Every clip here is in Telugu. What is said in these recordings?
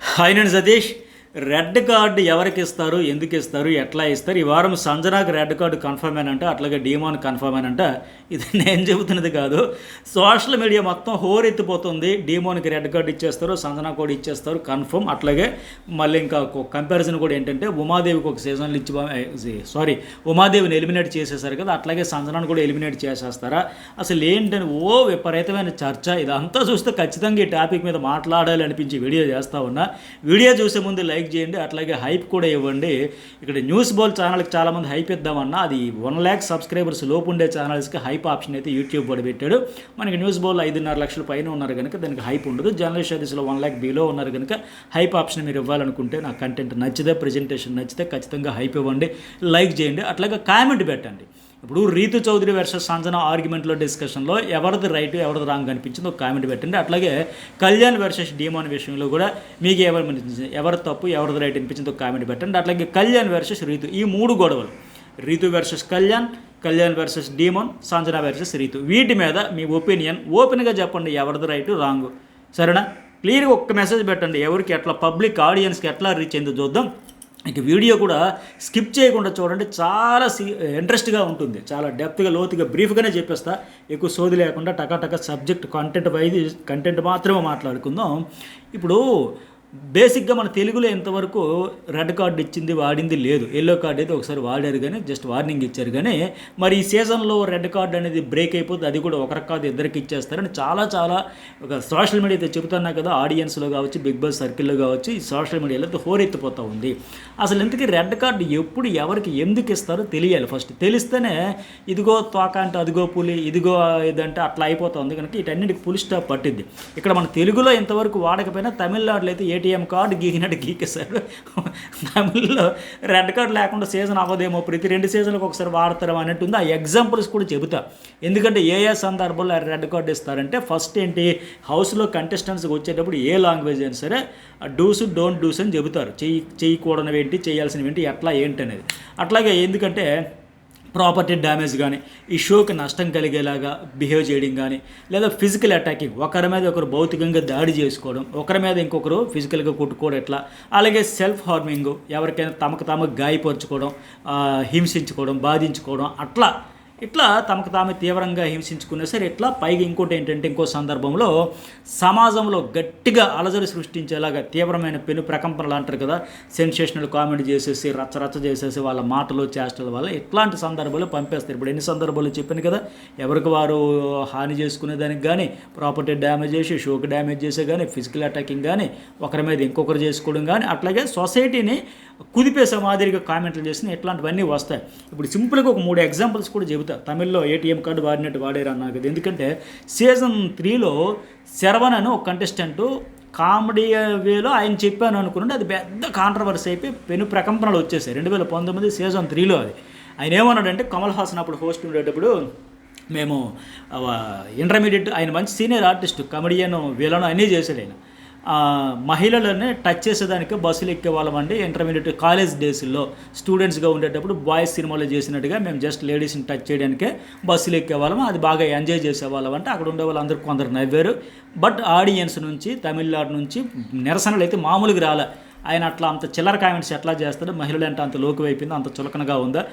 హాయ్ నేను సతీష్. రెడ్ కార్డు ఎవరికి ఇస్తారు, ఎందుకు ఇస్తారు, ఎట్లా ఇస్తారు? ఈ వారం సంజనాకి రెడ్ కార్డు కన్ఫర్మ్ అయినంట, అట్లాగే డీమాన్ కన్ఫర్మ్ అయినంట. ఇది నేను చెబుతున్నది కాదు, సోషల్ మీడియా మొత్తం హోరెత్తిపోతుంది. డీమాన్కి రెడ్ కార్డు ఇచ్చేస్తారు, సంజనా కూడా ఇచ్చేస్తారు కన్ఫర్మ్. అట్లాగే మళ్ళీ ఇంకా కంపారిజన్ కూడా ఏంటంటే ఉమాదేవికి ఒక సీజన్లు ఉమాదేవిని ఎలిమినేట్ చేసేసారు కదా, అట్లాగే సంజనాను కూడా ఎలిమినేట్ చేసేస్తారా? అసలు ఏంటని విపరీతమైన చర్చ. ఇదంతా చూస్తే ఖచ్చితంగా ఈ టాపిక్ మీద మాట్లాడాలి అనిపించి వీడియో చేస్తూ ఉన్నా. వీడియో చూసే ముందు లైక్ చేయండి, అట్లాగే హైప్ కూడా ఇవ్వండి. ఇక్కడ న్యూస్ బోల్ ఛానల్కి చాలామంది హైప్ ఇద్దామన్నా, అది 1 lakh సబ్స్క్రైబర్స్ లోపు ఉండే ఛానల్స్కి హైప్ ఆప్షన్ అయితే యూట్యూబ్ కూడా పెట్టాడు. మనకి న్యూస్ బోల్ 5.5 లక్షల పైన ఉన్నారు కనుక దానికి హైప్ ఉండదు. జర్నలిస్ట్ సర్వీస్లో 1 lakh బిలో ఉన్నారు కనుక హైప్ ఆప్షన్ మీరు ఇవ్వాలనుకుంటే, నా కంటెంట్ నచ్చితే, ప్రజెంటేషన్ నచ్చితే ఖచ్చితంగా హైప్ ఇవ్వండి, లైక్ చేయండి, అట్లాగే కామెంట్ పెట్టండి. ఇప్పుడు రీతు చౌదరి వర్సెస్ సంజనా ఆర్గ్యుమెంట్లో డిస్కషన్లో ఎవరిది రైట్ ఎవరిది రాంగ్ అనిపించిందో కామెంట్ పెట్టండి. అట్లాగే కళ్యాణ్ వర్సెస్ డీమాన్ విషయంలో కూడా మీకు ఎవరి తప్పు ఎవరిది రైట్ అనిపించిందో కామెంట్ పెట్టండి. అట్లాగే కళ్యాణ్ వర్సెస్ రీతు, ఈ 3 గొడవలు, Ritu versus Kalyan versus Demon, Sanjana versus Ritu, వీటి మీద మీ ఒపీనియన్ ఓపెన్గా చెప్పండి, ఎవరిది రైట్ రాంగ్. సరేనా? క్లియర్గా ఒక్క మెసేజ్ పెట్టండి, ఎవరికి ఎట్లా పబ్లిక్ ఆడియన్స్కి ఎట్లా రీచ్ అయిందో చూద్దాం. ఇక వీడియో కూడా స్కిప్ చేయకుండా చూడండి, చాలా ఇంట్రెస్ట్గా ఉంటుంది, చాలా డెప్త్గా లోతుగా బ్రీఫ్గానే చెప్పేస్తా, ఎక్కువ సోది లేకుండా టకా సబ్జెక్ట్ కంటెంట్ మాత్రమే మాట్లాడుకుందాం. ఇప్పుడు బేసిక్గా మన తెలుగులో ఇంతవరకు రెడ్ కార్డు ఇచ్చింది వాడింది లేదు. ఎల్లో కార్డు అయితే ఒకసారి వాడారు కానీ జస్ట్ వార్నింగ్ ఇచ్చారు. కానీ మరి ఈ సీజన్లో రెడ్ కార్డు అనేది బ్రేక్ అయిపోతుంది, అది కూడా ఒకరికి కాదు ఇద్దరికి ఇచ్చేస్తారని చాలా ఒక సోషల్ మీడియా చెబుతున్నా కదా, ఆడియన్స్లో కావచ్చు, బిగ్ బాస్ సర్కిల్లో కావచ్చు, ఈ సోషల్ మీడియాలో హోరెత్తిపోతూ ఉంది. అసలు ఇంతకీ రెడ్ కార్డు ఎప్పుడు ఎవరికి ఎందుకు ఇస్తారో తెలియాలి. ఫస్ట్ తెలిస్తేనే ఇదిగో తోక అంటే అదిగో పులి, ఇదిగో ఇదంటే అట్లా అయిపోతుంది కనుక వీటన్నిటికి ఫుల్ స్టాప్ పట్టింది. ఇక్కడ మన తెలుగులో ఇంతవరకు వాడకపోయినా తమిళనాడులో అయితే ఏటీఎం కార్డు గీకినట్టు గీకేశారు. తమిళ్లో రెడ్ కార్డు లేకుండా సీజన్ అవ్వదేమో, ప్రతి 2 సీజన్లకు ఒకసారి వాడతారు అన్నట్టు ఉంది. ఆ ఎగ్జాంపుల్స్ కూడా చెబుతా, ఎందుకంటే ఏ సందర్భంలో రెడ్ కార్డు ఇస్తారంటే, ఫస్ట్ ఏంటి, హౌస్లో కంటెస్టెంట్స్కి వచ్చేటప్పుడు ఏ లాంగ్వేజ్ అయినా సరే డూస్ డోంట్ డూస్ అని చెబుతారు. చేయకూడనివి ఏంటి, చేయాల్సినవి ఏంటి, ఎట్లా ఏంటి అనేది. అట్లాగే ఎందుకంటే ప్రాపర్టీ డ్యామేజ్ కానీ, ఈ షోకి నష్టం కలిగేలాగా బిహేవ్ చేయడం కానీ, లేదా ఫిజికల్ అటాకింగ్, ఒకరి మీద ఒకరు భౌతికంగా దాడి చేసుకోవడం, ఒకరి మీద ఇంకొకరు ఫిజికల్గా కొట్టుకోవడం, ఎట్లా, అలాగే సెల్ఫ్ హార్మింగ్, ఎవరికైనా తమకు గాయపరుచుకోవడం, హింసించుకోవడం, బాధించుకోవడం, ఇట్లా తమకు తామే తీవ్రంగా హింసించుకునే సరే ఇట్లా. పైగా ఇంకోటి ఏంటంటే, ఇంకో సందర్భంలో సమాజంలో గట్టిగా అలజడి సృష్టించేలాగా తీవ్రమైన పెను ప్రకంపనలు అంటారు కదా, సెన్సేషనల్ కామెంట్ చేసేసి రచ్చ చేసేసి వాళ్ళ మాటలు చేష్టల వల్ల ఇట్లాంటి సందర్భాలు పంపేస్తారు. ఇప్పుడు ఎన్ని సందర్భాలు చెప్పాను కదా, ఎవరికి వారు హాని చేసుకునేదానికి కానీ, ప్రాపర్టీ డ్యామేజ్ చేసి షోకి డ్యామేజ్ చేసే కానీ, ఫిజికల్ అటాకింగ్ కానీ, ఒకరి మీద ఇంకొకరు చేసుకోవడం కానీ, అట్లాగే సొసైటీని కుదిపేసే మాదిరిగా కామెంట్లు చేసిన ఇట్లాంటివన్నీ వస్తాయి. ఇప్పుడు సింపుల్గా ఒక 3 ఎగ్జాంపుల్స్ కూడా చెబుతా. తమిళ్లో ఏటీఎం కార్డు వాడినట్టు వాడారు అన్నారు కదా, ఎందుకంటే సీజన్ 3లో శరవణ్ అని ఒక కంటెస్టెంట్ కామెడీ వేలో ఆయన చెప్పాను అనుకున్నాడు, అది పెద్ద కాంట్రవర్సీ అయిపోయి పెను ప్రకంపనలు వచ్చేసాయి 2019 సీజన్ 3లో. అది ఆయన ఏమన్నాడంటే, కమల్ హాసన్ అప్పుడు హోస్ట్ ఉండేటప్పుడు, మేము ఇంటర్మీడియట్, ఆయన మంచి సీనియర్ ఆర్టిస్ట్, కమెడియన్, విలను అన్నీ చేశాడు ఆయన. మహిళలని టచ్ చేసేదానికి బస్సులు ఎక్కేవాళ్ళమండి. ఇంటర్మీడియట్ కాలేజ్ డేస్లో స్టూడెంట్స్గా ఉండేటప్పుడు బాయ్స్ సినిమాలో చేసినట్టుగా మేము జస్ట్ లేడీస్ని టచ్ చేయడానికే బస్సులు ఎక్కేవాళ్ళం, అది బాగా ఎంజాయ్ చేసేవాళ్ళం అంటే అక్కడ ఉండే వాళ్ళందరూ కొందరు నవ్వారు. బట్ ఆడియన్స్ నుంచి, తమిళనాడు నుంచి నిరసనలు అయితే మామూలుగా రాలే. ఆయన అట్లా అంత చిల్లర కామెంట్స్ ఎట్లా చేస్తాడు, మహిళలు అంటే అంత లోకు అయిపోయింది, అంత చులకనగా ఉందా,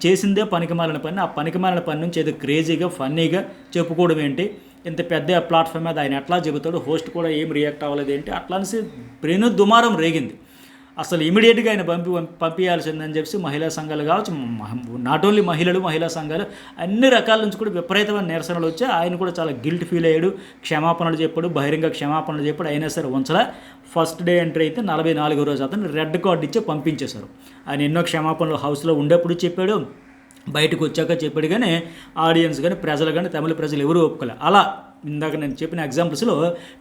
చేసిందే పనికిమాలిన పని, ఆ పనికిమాలిన పని నుంచి ఏదో క్రేజీగా ఫన్నీగా చెప్పుకోవడం ఏంటి, ఇంత పెద్ద ప్లాట్ఫామ్ మీద ఆయన ఎట్లా చెబుతాడు, హోస్ట్ కూడా ఏం రియాక్ట్ అవ్వలేదు ఏంటి, అట్లా అనేసి బ్రెయిన్ దుమారం రేగింది. అసలు ఇమీడియట్గా ఆయన పంపించాల్సిందని చెప్పి మహిళా సంఘాలు కావచ్చు, నాట్ ఓన్లీ మహిళా సంఘాలు, అన్ని రకాల నుంచి కూడా విపరీతమైన నిరసనలు వచ్చాయి. ఆయన కూడా చాలా గిల్ట్ ఫీల్ అయ్యాడు, క్షమాపణలు చెప్పాడు, బహిరంగ క్షమాపణలు చెప్పాడు. అయినా సరే ఉంచలే. ఫస్ట్ డే ఎంట్రీ అయితే 44వ రోజు అతను రెడ్ కార్డు ఇచ్చి పంపించేశారు. ఆయన ఎన్నో క్షమాపణలు హౌస్లో ఉండేప్పుడు చెప్పాడు, బయటకు వచ్చాక చెప్పాడు, కానీ ఆడియన్స్ కానీ ప్రజలు కానీ తమిళ ప్రజలు ఎవరు ఒప్పుకోలే. అలా ఇందాక నేను చెప్పిన ఎగ్జాంపుల్స్లో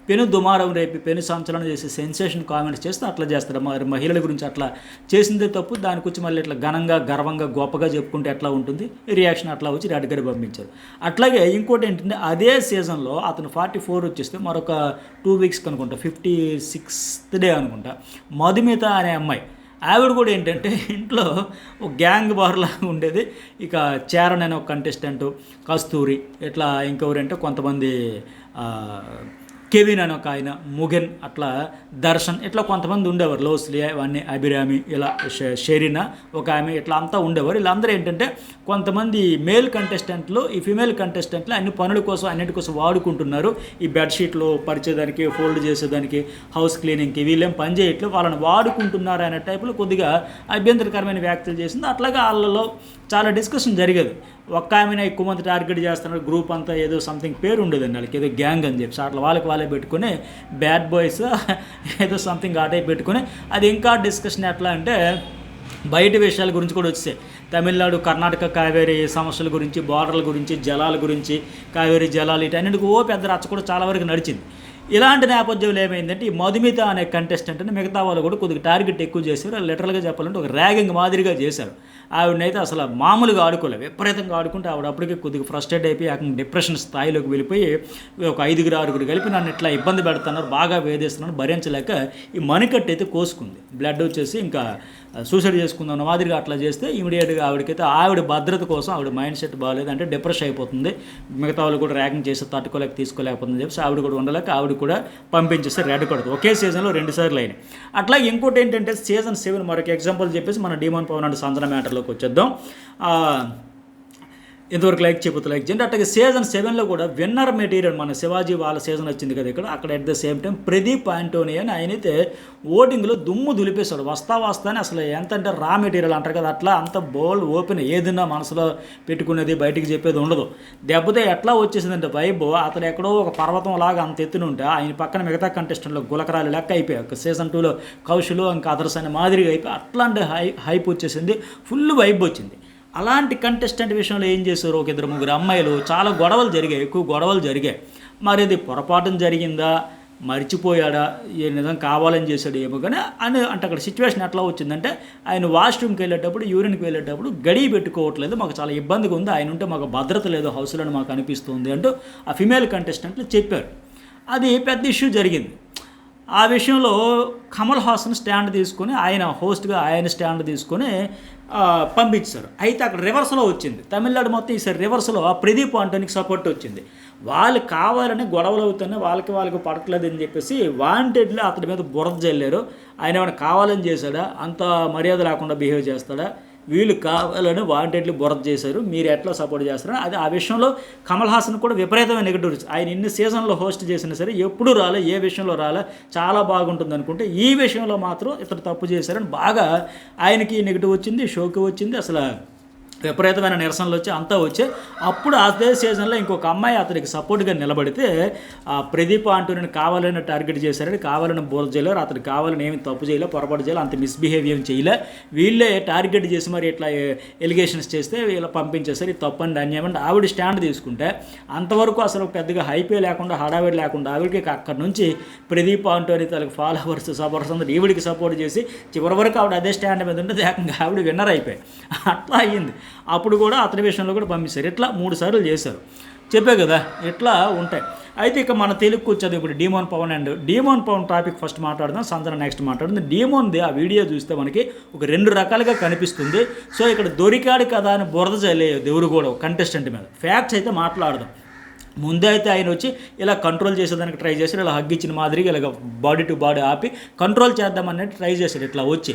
పెను దుమారం రేపి పెను సంచలనం చేసి సెన్సేషన్ కామెంట్స్ చేస్తే అట్లా చేస్తారు. మరి మహిళల గురించి అట్లా చేసిందే తప్పు, దానికి వచ్చి మళ్ళీ ఇట్లా ఘనంగా గర్వంగా గొప్పగా చెప్పుకుంటే ఎట్లా ఉంటుంది, రియాక్షన్ అట్లా వచ్చి రెడ్ కార్డు పంపించారు. అట్లాగే ఇంకోటి ఏంటంటే, అదే సీజన్లో అతను 44 వచ్చేస్తే మరొక 2 వీక్స్ అనుకుంటా, 56th డే అనుకుంటా, మధుమిత అనే అమ్మాయి, ఆవిడ కూడా ఏంటంటే ఇంట్లో ఒక గ్యాంగ్ బార్లాగా ఉండేది. ఇక చరణ్ అనే ఒక కంటెస్టెంట్, కస్తూరి, ఇట్లా ఇంకెవరంటే కొంతమంది కెవిన్ అని ఒక ఆయన, ముగెన్, అట్లా దర్శన్, ఇట్లా కొంతమంది ఉండేవారు, లోస్లియా, ఇవన్నీ అభిరామి, ఇలా షెరీనా ఒక ఆమె, ఇట్లా అంతా ఉండేవారు. వీళ్ళందరూ ఏంటంటే కొంతమంది మేల్ కంటెస్టెంట్లు ఈ ఫిమేల్ కంటెస్టెంట్లు అన్ని పనుల కోసం అన్నింటి కోసం వాడుకుంటున్నారు. ఈ బెడ్షీట్లు పరిచేదానికి, ఫోల్డ్ చేసేదానికి, హౌస్ క్లీనింగ్కి వీళ్ళేం పని చేయట్లేదు, వాళ్ళని వాడుకుంటున్నారు అనే టైపులో కొద్దిగా అభ్యంతరకరమైన వ్యాఖ్యలు చేసింది. అట్లాగే వాళ్ళలో చాలా డిస్కషన్ జరిగేది. ఒక్క ఆమెనే ఎక్కువ మంది టార్గెట్ చేస్తున్నారు, గ్రూప్ అంతా ఏదో సంథింగ్ పేరు ఉండేదండి వాళ్ళకి, ఏదో గ్యాంగ్ అని చెప్పి అట్లా వాళ్ళే పెట్టుకుని బ్యాడ్ బాయ్స్ ఏదో సంథింగ్ ఆ టైప్ పెట్టుకుని అది ఇంకా డిస్కషన్ ఎట్లా అంటే బయట విషయాల గురించి కూడా వచ్చాయి. తమిళనాడు కర్ణాటక కావేరీ సమస్యల గురించి, బార్డర్ల గురించి, జలాల గురించి, కావేరీ జలాలు వీటన్నిటికి పెద్ద రచ్చ కూడా చాలా వరకు నడిచింది. ఇలాంటి నేపథ్యంలో ఏమైందంటే ఈ మధుమిత అనే కంటెస్టెంట్ని మిగతా వాళ్ళు కూడా కొద్దిగా టార్గెట్ ఎక్కువ చేశారు. లిటరల్గా చెప్పాలంటే ఒక ర్యాగింగ్ మాదిరిగా చేశారు. ఆవిడనైతే అసలు మామూలుగా ఆడుకోలేదు, విపరీతంగా ఆడుకుంటే ఆవిడ అప్పటికే కొద్దిగా ఫ్రస్ట్రేట్ అయిపోయి డిప్రెషన్ స్థాయిలోకి వెళ్ళిపోయి ఒక 5-6 కలిపి నన్ను ఇట్లా ఇబ్బంది పెడుతున్నారు, బాగా వేధిస్తున్నారు, భరించలేక ఈ మణికట్టు అయితే కోసుకుంది. బ్లడ్ వచ్చేసి ఇంకా సూసైడ్ చేసుకుందాం మాదిరిగా అట్లా చేస్తే ఇమీడియట్గా ఆవిడకైతే ఆవిడ భద్రత కోసం ఆవిడ మైండ్ సెట్ బాగాలేదు, అంటే డిప్రెషన్ అయిపోతుంది, మిగతా వాళ్ళు కూడా ర్యాగింగ్ చేసి తట్టుకోలేక తీసుకోలేకపోతుందని చెప్పి ఆవిడ కూడా ఉండలేక ఆవిడ కూడా పంపించేస్తే రెడ్ కార్డ్ ఒకే సీజన్లో 2 సార్లు అయినాయి. అట్లా ఇంకోటి ఏంటంటే సీజన్ 7 మరొక ఎగ్జాంపుల్ చెప్పేసి మన డీమాన్ పవన్ అండ్ సంజన మ్యాటర్లోకి వచ్చేద్దాం. ఇంతవరకు లైక్ చేయకపోతే లైక్ చేయండి. అట్లాగే సీజన్ 7లో కూడా విన్నర్ మెటీరియల్ మన శివాజీ వాళ్ళ సీజన్ వచ్చింది కదా ఇక్కడ, అక్కడ at the same time Pradeep Antony అని ఆయనైతే ఓటింగ్లో దుమ్ము దులిపేశాడు. వస్తానే అసలు ఎంత అంటే రా మెటీరియల్ అంటారు కదా, అట్లా అంత బోల్డ్ ఓపెన్, ఏదైనా మనసులో పెట్టుకునేది బయటికి చెప్పేది ఉండదు. దెబ్బతే ఎట్లా వచ్చేసిందంటే వైబ్, అతను ఎక్కడో ఒక పర్వతం లాగా అంత ఎత్తున ఉంటే ఆయన పక్కన మిగతా కంటెస్టెంట్లో గులకరాలు లెక్క అయిపోయాయి. సీజన్ 2లో కౌశలు ఇంకా అదర్స్ అనే మాదిరిగా అయిపోయి అట్లాంటి హైప్ వచ్చేసింది, ఫుల్ వైబ్ వచ్చింది. అలాంటి కంటెస్టెంట్ విషయంలో ఏం చేశారు, ఒక 2-3 అమ్మాయిలు చాలా గొడవలు జరిగాయి, ఎక్కువ గొడవలు జరిగాయి. మరి అది పొరపాటున జరిగిందా, మర్చిపోయాడా, ఏ నిజం కావాలని చేశాడు ఏమో కానీ అని అంటే అక్కడ సిచ్యువేషన్ ఎట్లా వచ్చిందంటే ఆయన వాష్రూమ్కి వెళ్ళేటప్పుడు, యూరిన్కి వెళ్ళేటప్పుడు గడియ పెట్టుకోవట్లేదు, మాకు చాలా ఇబ్బందిగా ఉంది, ఆయన ఉంటే మాకు భద్రత లేదు హౌస్లో మాకు అనిపిస్తుంది అంటూ ఆ ఫిమేల్ కంటెస్టెంట్లు చెప్పారు. అది పెద్ద ఇష్యూ జరిగింది. ఆ విషయంలో కమల్ హాసన్ స్టాండ్ తీసుకొని, ఆయన హోస్ట్గా ఆయన స్టాండ్ తీసుకొని పంపించారు. అయితే అక్కడ రివర్స్లో వచ్చింది, తమిళనాడు మొత్తం ఈసారి రివర్స్లో ప్రదీప్ ఆంటోనీకి సపోర్ట్ వచ్చింది. వాళ్ళు కావాలని గొడవలు అవుతున్నాయి, వాళ్ళకి పడట్లేదు అని చెప్పేసి వాంటెడ్లీ అతడి మీద బురద జల్లారు. ఆయన ఏమైనా కావాలని చేశాడా, అంత మర్యాద లేకుండా బిహేవ్ చేస్తాడా, వీళ్ళు కావాలని వాంటెడ్లీ బురద చేశారు, మీరు ఎట్లా సపోర్ట్ చేస్తారని. అది ఆ విషయంలో కమల్ హాసన్ కూడా విపరీతమైన నెగటివ్. ఆయన ఇన్ని సీజన్లో హోస్ట్ చేసినా సరే ఎప్పుడూ రాలే, ఏ విషయంలో రాలే, చాలా బాగుంటుంది అనుకుంటే ఈ విషయంలో మాత్రం ఇతను తప్పు చేశారని బాగా ఆయనకి నెగిటివ్ వచ్చింది, షోకి వచ్చింది, అసలు విపరీతమైన నిరసనలు వచ్చి అంతా వచ్చాయి. అప్పుడు అదే సీజన్లో ఇంకొక అమ్మాయి అతనికి సపోర్ట్గా నిలబడితే ప్రదీప్ ఆంటోనీని కావాలని టార్గెట్ చేశారని, కావాలని బోర్డు చేయలేరు, అతనికి కావాలని ఏమి తప్పు చేయలే, పొరపాటు చేయలే, అంత మిస్బిహేవియర్ చేయలే, వీళ్ళే టార్గెట్ చేసి మరి ఇట్లా ఎలిగేషన్స్ చేస్తే వీళ్ళు పంపించేసరి తప్పండి అన్యాయమంటే ఆవిడ స్టాండ్ తీసుకుంటే అంతవరకు అసలు పెద్దగా హైపే లేకుండా హడావిడి లేకుండా ఆవిడకి అక్కడి నుంచి ప్రదీప్ ఆంటోనీ తనకు ఫాలోవర్స్ సపోర్ట్స్ అందరూ ఈవిడికి సపోర్ట్ చేసి చివరి వరకు ఆవిడ అదే స్టాండ్ మీద ఉంటే ఏకంగా ఆవిడ విన్నర్ అయిపోయాయి. అట్లా అయ్యింది. అప్పుడు కూడా అతని విషయంలో కూడా పంపించారు. ఇట్లా 3 సార్లు చేశారు, చెప్పే కదా ఇట్లా ఉంటాయి. అయితే ఇక మన తెలుగుకు వచ్చేది ఇప్పుడు Demon Pavan and Demon Pavan topic first మాట్లాడదాం, సంజన నెక్స్ట్ మాట్లాడుతుంది. డీమోన్ది ఆ వీడియో చూస్తే మనకి ఒక 2 రకాలుగా కనిపిస్తుంది. సో ఇక్కడ దొరికాడు కదా అని బురద చల్లే దేవుడు కూడా కంటెస్టెంట్ మీద ఫ్యాక్ట్స్ అయితే మాట్లాడదాం. ముందే అయితే ఆయన వచ్చి ఇలా కంట్రోల్ చేసేదానికి ట్రై చేశాడు, ఇలా హగ్ ఇచ్చిన మాదిరిగా ఇలాగ బాడీ టు బాడీ ఆపి కంట్రోల్ చేద్దామన్నట్టు ట్రై చేశాడు. ఇట్లా వచ్చి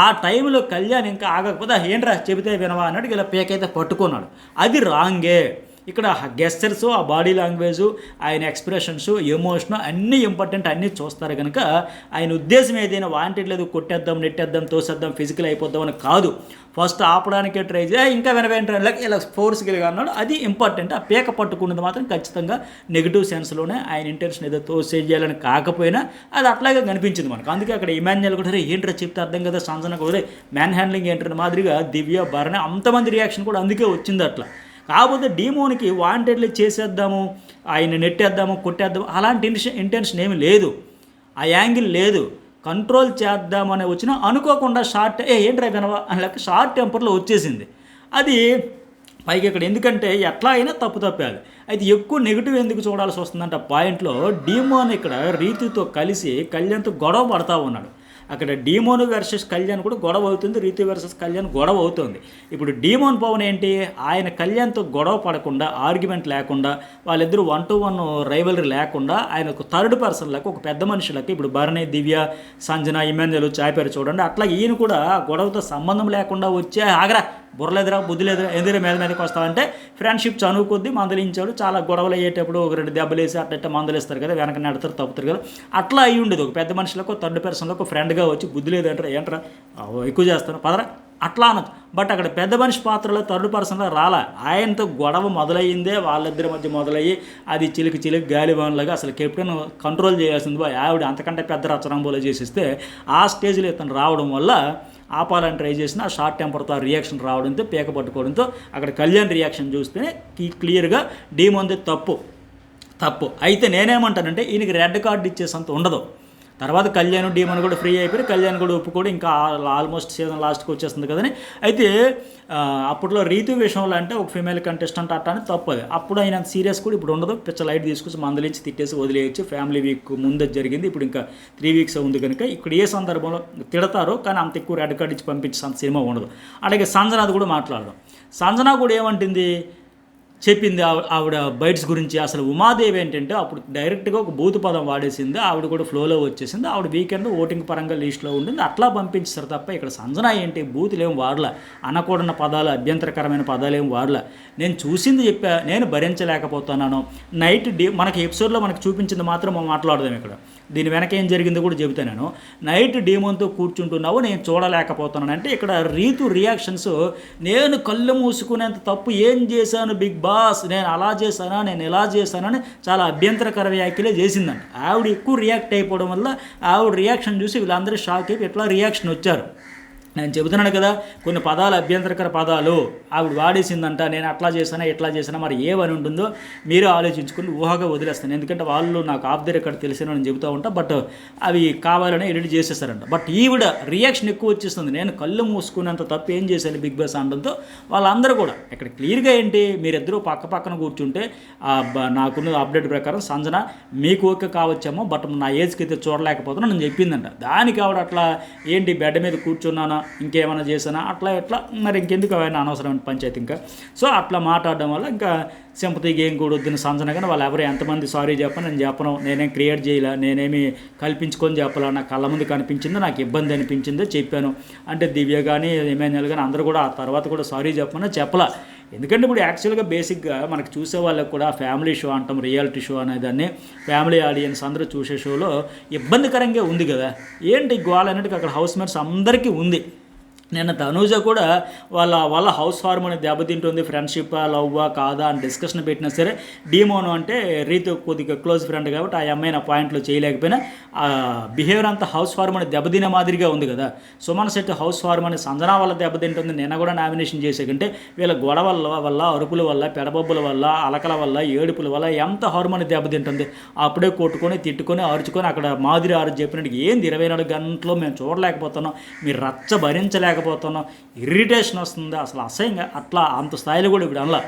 ఆ టైంలో కళ్యాణ్ ఇంకా ఆగకపోతే ఏంట్రా చెబితే వినవా అన్నట్టు ఇలా పేకైతే పట్టుకున్నాడు. అది రాంగే. ఇక్కడ గెస్చర్స్, ఆ బాడీ లాంగ్వేజు, ఆయన ఎక్స్ప్రెషన్స్, ఎమోషన్ అన్నీ ఇంపార్టెంట్, అన్నీ చూస్తారు కనుక ఆయన ఉద్దేశం ఏదైనా వాంటెడ్ లేదు, కొట్టేద్దాం, నెట్టేద్దాం, తోసేద్దాం, ఫిజికల్ అయిపోద్దాం అని కాదు. ఫస్ట్ ఆపడానికే ట్రై చేయాలి, ఇంకా వినవేంటే ఇలా ఫోర్స్గా అన్నాడు, అది ఇంపార్టెంట్. ఆ పేక పట్టుకున్నది మాత్రం ఖచ్చితంగా నెగిటివ్ సెన్స్లోనే ఆయన ఇంటెన్షన్ ఏదో తోసేయాలని కాకపోయినా అది అట్లాగే కనిపించింది మనకు. అందుకే అక్కడ ఇమాన్యుయల్ కూడా ఏంటో చెప్తే అర్థం కదా, సంజన కూడా మ్యాన్ హ్యాండ్లింగ్ ఏంటనే మాదిరిగా దివ్య, భరణి అంతమంది రియాక్షన్ కూడా అందుకే వచ్చింది అట్లా. కాకపోతే డీమోన్కి వాంటెడ్లీ చేసేద్దాము, ఆయన నెట్టేద్దాము, కొట్టేద్దాము అలాంటి ఇంటెన్షన్ ఏమి లేదు, ఆ యాంగిల్ లేదు. కంట్రోల్ చేద్దామని వచ్చినా అనుకోకుండా షార్ట్ ఏంట్రా వినవా అని లెక్క షార్ట్ టెంపర్లో వచ్చేసింది. అది పైకి ఇక్కడ ఎందుకంటే ఎట్లా అయినా తప్పేది. అయితే ఎక్కువ నెగిటివ్ ఎందుకు చూడాల్సి వస్తుందంటే ఆ పాయింట్లో డీమోన్ ఇక్కడ రీతితో కలిసి కళ్యాణ్తో గొడవ పడతా ఉన్నాడు. అక్కడ డీమోన్ వర్సెస్ కళ్యాణ్ కూడా గొడవ అవుతుంది, రీతు వర్సెస్ కళ్యాణ్ గొడవ అవుతుంది. ఇప్పుడు డీమోన్ పవన్ ఏంటి, ఆయన కళ్యాణ్తో గొడవ పడకుండా, ఆర్గ్యుమెంట్ లేకుండా, వాళ్ళిద్దరూ 1-to-1 రైవలరీ లేకుండా ఆయన ఒక థర్డ్ పర్సన్ లెక్క, ఒక పెద్ద మనుషులకి, ఇప్పుడు భరణి, దివ్య, సంజన, ఇమాన్యుల్ చాపారు చూడండి, అట్లా ఈయన కూడా గొడవతో సంబంధం లేకుండా వచ్చే ఆగరా బుర్రలేదురా బుద్ధి లేదురా ఎందుకు మీదకి వస్తామంటే ఫ్రెండ్షిప్ చనువు కొద్దీ మందలించాడు. చాలా గొడవలు అయ్యేటప్పుడు ఒక 2 దెబ్బలు వేసి అట్లా మందలిస్తారు కదా, వెనక నడతారు తప్పుతారు కదా, అట్లా అయ్యి ఉండేది. ఒక పెద్ద మనుషులకు థర్డ్ పర్సన్లకు ఫ్రెండ్గా వచ్చి బుద్ధి లేదంటారా, ఏంట్రా ఎక్కువ చేస్తాను పదరా అట్లా అనొచ్చు. బట్ అక్కడ పెద్ద మనిషి పాత్రలో థర్డ్ పర్సన్లో రాలా. ఆయనతో గొడవ మొదలయ్యిందే వాళ్ళిద్దరి మధ్య మొదలయ్యి అది చిలికి గాలివాన్లాగా అసలు కెప్టెన్ కంట్రోల్ చేయాల్సింది ఆవిడ అంతకంటే పెద్ద రచనంబోలో చేసిస్తే ఆ స్టేజ్లో ఇతను రావడం వల్ల ఆపాలని ట్రై చేసిన ఆ షార్ట్ టెంపర్తో ఆ రియాక్షన్ రావడంతో పీక పట్టుకోవడంతో అక్కడ కళ్యాణ్ రియాక్షన్ చూస్తేనే క్లియర్గా డీమోన్ది తప్పు. అయితే నేనేమంటానంటే ఈయనకి రెడ్ కార్డు ఇచ్చేసంత ఉండదు. తర్వాత కళ్యాణ్ డీమన్ కూడా ఫ్రీ అయిపోయి కళ్యాణ్ కూడా ఒప్పుకోడు, ఇంకా ఆల్మోస్ట్ సీజన్ లాస్ట్కి వచ్చేస్తుంది కదని. అయితే అప్పట్లో రీతు విషయంలో అంటే ఒక ఫీమేల్ కంటెస్టెంట్ అట్టానే తప్పదు. అప్పుడు అయినంత సీరియస్ కూడా ఇప్పుడు ఉండదు. పిచ్చ లైట్ తీసుకొచ్చి మందలించి తిట్టేసి వదిలేయచ్చు. ఫ్యామిలీ వీక్ ముందే జరిగింది, ఇప్పుడు ఇంకా 3 వీక్స్ ఉంది కనుక ఇక్కడ ఏ సందర్భంలో తిడతారో కానీ అంత ఎక్కువ రెడ్ కార్డు ఇచ్చి పంపించే అంత సినిమా ఉండదు. అలాగే సంజనాది కూడా మాట్లాడదాం. సంజన కూడా ఏమంటుంది చెప్పింది ఆవిడ బైట్స్ గురించి. అసలు ఉమాదేవి ఏంటంటే అప్పుడు డైరెక్ట్గా ఒక బూతు పదం వాడేసింది, ఆవిడ కూడా ఫ్లోలో వచ్చేసింది. ఆవిడ వీకెండ్ ఓటింగ్ పరంగా లిస్ట్లో ఉండింది, అట్లా పంపించారు తప్ప ఇక్కడ సంజన ఏంటి బూతులు ఏం వాడలా, అనకూడని పదాలు, అభ్యంతరకరమైన పదాలు ఏం వాడలా. నేను చూసింది చెప్పా, నేను భరించలేకపోతున్నాను. నైట్ మనకి ఎపిసోడ్లో మనకు చూపించింది మాత్రం మనం మాట్లాడదాం. ఇక్కడ దీని వెనక ఏం జరిగిందో కూడా చెబుతాను. నైట్ డీమోన్తో కూర్చుంటున్నావు, నేను చూడలేకపోతున్నాను అంటే ఇక్కడ రీతు రియాక్షన్స్, నేను కళ్ళు మూసుకునేంత తప్పు ఏం చేశాను బిగ్ బాస్, నేను అలా చేశానా, నేను ఇలా చేశానని చాలా అభ్యంతరకర వ్యాఖ్యలే చేసిందంట. ఆవిడ ఎక్కువ రియాక్ట్ అయిపోవడం వల్ల ఆవిడ రియాక్షన్ చూసి వీళ్ళందరూ షాక్ అయిపోయి ఎట్లా రియాక్షన్ వచ్చారు. నేను చెబుతున్నాను కదా, కొన్ని పదాలు అభ్యంతరకర పదాలు ఆవిడ వాడేసిందంట, నేను అట్లా చేశానా ఇట్లా చేశానా, మరి ఏమని ఉంటుందో మీరు ఆలోచించుకుని ఊహగా వదిలేస్తాను. ఎందుకంటే వాళ్ళు నాకు ఆఫ్ ది రికార్డ్ తెలిసిన నేను చెబుతూ ఉంటా, బట్ అవి కావాలని ఎడిట్ చేసేస్తారంట. బట్ ఈవిడ రియాక్షన్ ఎక్కువ వచ్చేస్తుంది, నేను కళ్ళు మూసుకునేంత తప్పు ఏం చేశాను బిగ్ బాస్ అనడంతో వాళ్ళందరూ కూడా ఇక్కడ క్లియర్గా ఏంటి, మీరిద్దరూ పక్కన కూర్చుంటే నాకున్న అప్డేట్ ప్రకారం సంజన మీకు ఓకే కావచ్చేమో, బట్ నా ఏజ్కి అయితే చూడలేకపోతున్నా నేను చెప్పిందంట. దానికి ఆవిడ అట్లా ఏంటి బెడ్ మీద కూర్చున్నానా, ఇంకేమైనా చేశానా, అట్లా ఎట్లా మరి ఇంకెందుకు అవన్నీ అనవసరమైన పంచాయతీ ఇంకా. సో అట్లా మాట్లాడడం వల్ల ఇంకా సింపతికి ఏం కూడా వద్దని సంజన కానీ వాళ్ళు ఎవరు ఎంతమంది సారీ చెప్పను, నేను చెప్పను, నేనేం క్రియేట్ చేయలే, నేనేమి కల్పించుకొని చెప్పాలా, నా కళ్ళ ముందు కనిపించింది, నాకు ఇబ్బంది అనిపించిందో చెప్పాను అంటే దివ్య కానీ ఇమాన్యుల్ కానీ అందరూ కూడా ఆ తర్వాత కూడా సారీ చెప్పలా. ఎందుకంటే ఇప్పుడు యాక్చువల్గా బేసిక్గా మనకు చూసే వాళ్ళకి కూడా ఫ్యామిలీ షో అంటాం, రియాలిటీ షో అనేదాన్ని, ఫ్యామిలీ ఆడియన్స్ అందరూ చూసే షోలో ఇబ్బందికరంగా ఉంది కదా. ఏంటి గోల్ అనేది అక్కడ హౌస్ మేట్స్ అందరికీ ఉంది. నిన్న తనూజ కూడా వాళ్ళ హౌస్ హార్మోని దెబ్బతింటుంది, ఫ్రెండ్షిప్ లవ్వా కాదా అని డిస్కషన్ పెట్టినా సరే డీమోను అంటే రీతు కొద్దిగా క్లోజ్ ఫ్రెండ్ కాబట్టి ఆ అమ్మాయి నా పాయింట్లో చేయలేకపోయినా ఆ బిహేవియర్ అంతా హౌస్ హార్మోని దెబ్బతినే మాదిరిగా ఉంది కదా. సుమన్ శెట్టి హౌస్ హార్మోని సంజన వల్ల దెబ్బతింటుంది. నిన్న కూడా నామినేషన్ చేసేకంటే వీళ్ళ గొడవల వల్ల, అరుపుల వల్ల, పెడబొబ్బుల వల్ల, అలకల వల్ల, ఏడుపుల వల్ల ఎంత హార్మోని దెబ్బతింటుంది. అప్పుడే కొట్టుకొని తిట్టుకొని అరుచుకొని అక్కడ మాదిరి చెప్పినట్టు ఏంది 24 గంటలు మేము చూడలేకపోతున్నాం, మీరు రచ్చ భరించలేకపోతున్నాం, ఇరిటేషన్ వస్తుంది అసలు అసహ్యంగా. అట్లా అంత స్థాయిలో కూడా ఇప్పుడు అలా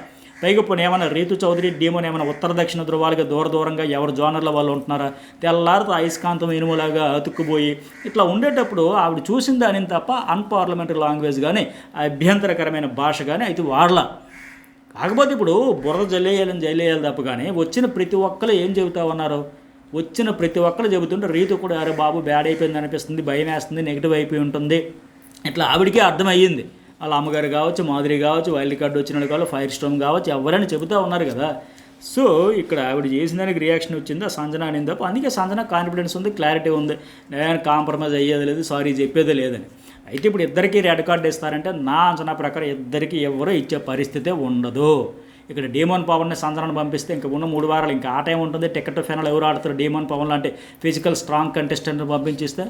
పైగా పోనీ ఏమైనా రీతు చౌదరి డీమోన్ ఏమైనా ఉత్తర దక్షిణ ధృవాలుగా దూరంగా ఎవరు జోనర్ల వాళ్ళు ఉంటున్నారా, తెల్లారితో అయస్కాంతం ఇనుములాగా అతుక్కుపోయి ఇట్లా ఉండేటప్పుడు ఆవిడ చూసింది అని తప్ప అన్పార్లమెంటరీ లాంగ్వేజ్ కానీ అభ్యంతరకరమైన భాష కానీ అయితే వాడలా. కాకపోతే ఇప్పుడు బురద జల్లేయాలి తప్ప కానీ వచ్చిన ప్రతి ఒక్కరు ఏం చెబుతా ఉన్నారు, వచ్చిన ప్రతి ఒక్కరు చెబుతుంటే రీతు కూడా అరే బాబు బ్యాడ్ అయిపోయింది అనిపిస్తుంది, భయం వేస్తుంది, నెగిటివ్ అయిపోయి ఉంటుంది, ఇట్లా ఆవిడికే అర్థమయ్యింది. వాళ్ళ అమ్మగారు కావచ్చు, మాధురి కావచ్చు, వైల్డ్ కార్డు వచ్చిన కావచ్చు, ఫైర్ స్టోమ్ కావచ్చు, ఎవరైనా చెబుతూ ఉన్నారు కదా. సో ఇక్కడ ఆవిడ చేసిన దానికి రియాక్షన్ వచ్చింది, ఆ సంజన అని తప్ప. అందుకే సంజన కాన్ఫిడెన్స్ ఉంది, క్లారిటీ ఉంది, నేను కాంప్రమైజ్ అయ్యేది లేదు, సారీ చెప్పేది లేదని. అయితే ఇప్పుడు ఇద్దరికీ రెడ్ కార్డు ఇస్తారంటే నా అంచనా ప్రకారం ఇద్దరికి ఎవరో ఇచ్చే పరిస్థితే ఉండదు. ఇక్కడ డీమోన్ పవన్ని సంజనను పంపిస్తే ఇంకా ఉన్న 3 వారాలు ఇంకా ఆ టైం ఉంటుంది. టికెట్ ఫైనల్ ఎవరు ఆడతారు, డీమోన్ పవన్ లాంటి ఫిజికల్ స్ట్రాంగ్ కంటెస్టెంట్ని పంపించిస్తే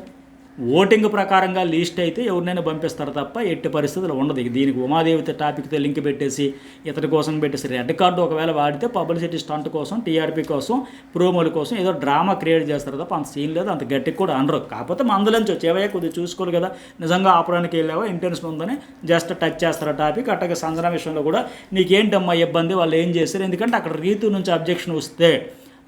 ఓటింగ్ ప్రకారంగా లిస్ట్ అయితే ఎవరినైనా పంపిస్తారు తప్ప ఎట్టి పరిస్థితులు ఉండదు. దీనికి ఉమాదేవితో టాపిక్తో లింక్ పెట్టేసి ఇతడి కోసం పెట్టేసి రెడ్ కార్డు ఒకవేళ వాడితే పబ్లిసిటీ స్టంట్ కోసం, టీఆర్పీ కోసం, ప్రోమోల కోసం ఏదో డ్రామా క్రియేట్ చేస్తారు తప్ప అంత సీన్ లేదు, అంత గట్టికి కూడా అనరు. కాకపోతే మందులంచి వచ్చేవే కొద్దిగా చూసుకోరు కదా, నిజంగా ఆపడానికి వెళ్ళావో ఇంటెన్షన్ ఉందని జస్ట్ టచ్ చేస్తారు టాపిక్. అట్టగా సంజన విషయంలో కూడా నీకేంటమ్మా ఇబ్బంది, వాళ్ళు ఏం చేస్తారు, ఎందుకంటే అక్కడ రీతు నుంచి అబ్జెక్షన్ వస్తే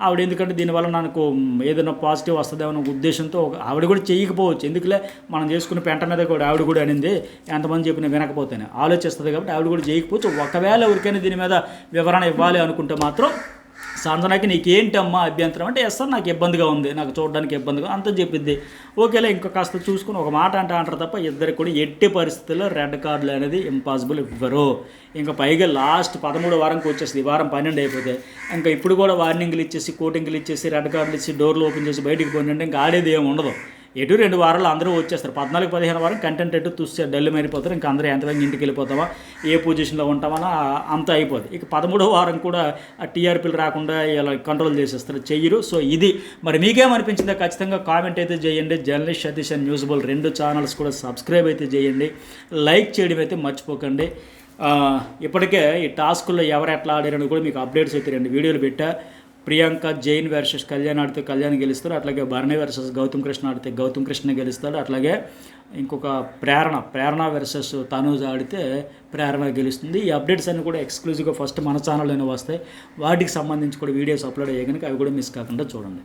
ఆవిడ ఎందుకంటే దీనివల్ల నాకు ఏదైనా పాజిటివ్ వస్తుందేమో అనే ఉద్దేశంతో ఆవిడ కూడా చేయకపోవచ్చు, ఎందుకులే మనం చేసుకున్న పెంట మీద కూడా ఆవిడ కూడా అనింది, ఎంతమంది చెప్పినా వినకపోతేనే ఆలోచిస్తుంది కాబట్టి ఆవిడ కూడా చేయకపోవచ్చు. ఒకవేళ ఎవరికైనా దీని మీద వివరణ ఇవ్వాలి అనుకుంటే మాత్రం సంజనకి నీకేంటమ్మా అభ్యంతరం అంటే, ఎస్ సార్ నాకు ఇబ్బందిగా ఉంది, నాకు చూడడానికి ఇబ్బందిగా అంత చెప్పిద్ది. ఓకేలే ఇంకా కాస్త చూసుకుని ఒక మాట అంటారు తప్ప ఇద్దరికి కూడా ఎట్టి పరిస్థితుల్లో రెడ్ కార్డులు అనేది ఇంపాసిబుల్ ఇవ్వరు. ఇంకా పైగా లాస్ట్ 13వ వారంకి వచ్చేస్తుంది, ఈ వారం 12 అయిపోతే ఇంకా ఇప్పుడు కూడా వార్నింగ్లు ఇచ్చేసి కోటింగ్లు ఇచ్చేసి రెడ్ కార్డులు ఇచ్చి డోర్లు ఓపెన్ చేసి బయటికి పోయిందంటే ఇంకా ఆడేది ఏమి ఉండదు. ఎటు 2 వారాలు అందరూ వచ్చేస్తారు. 14-15 వారం కంటెంట్ ఎటు చూస్తే డల్ మారిపోతారు. ఇంకా అందరూ ఎంతవరకు ఇంటికి వెళ్ళిపోతావా, ఏ పొజిషన్లో ఉంటామని అంత అయిపోద్ది. ఇక 13వ వారం కూడా ఆ టీఆర్పీలు రాకుండా ఇలా కంట్రోల్ చేసేస్తారు, చెయ్యరు. సో ఇది మరి మీకేమనిపించిందో ఖచ్చితంగా కామెంట్ అయితే చేయండి. Journalist Satish and news bull 2 channels కూడా సబ్స్క్రైబ్ అయితే చేయండి, లైక్ చేయడం అయితే మర్చిపోకండి. ఇప్పటికే ఈ టాస్కుల్లో ఎవరు ఎట్లా ఆడారని కూడా మీకు అప్డేట్స్ అయితే 2 వీడియోలు పెట్టా. ప్రియాంక జైన్ వర్సెస్ కళ్యాణ్ ఆడితే కళ్యాణ్ గెలుస్తారు, అట్లాగే భరణి వర్సెస్ గౌతమ్ కృష్ణ ఆడితే గౌతమ్ కృష్ణ గెలుస్తాడు, అట్లాగే ఇంకొక ప్రేరణ వర్సెస్ తనూజ్ ఆడితే ప్రేరణ గెలుస్తుంది. ఈ అప్డేట్స్ అన్నీ కూడా ఎక్స్క్లూజివ్గా ఫస్ట్ మన ఛానల్లోనే వస్తాయి. వాటికి సంబంధించి కూడా వీడియోస్ అప్లోడ్ అయ్యే కనుక అవి కూడా మిస్ కాకుండా చూడండి.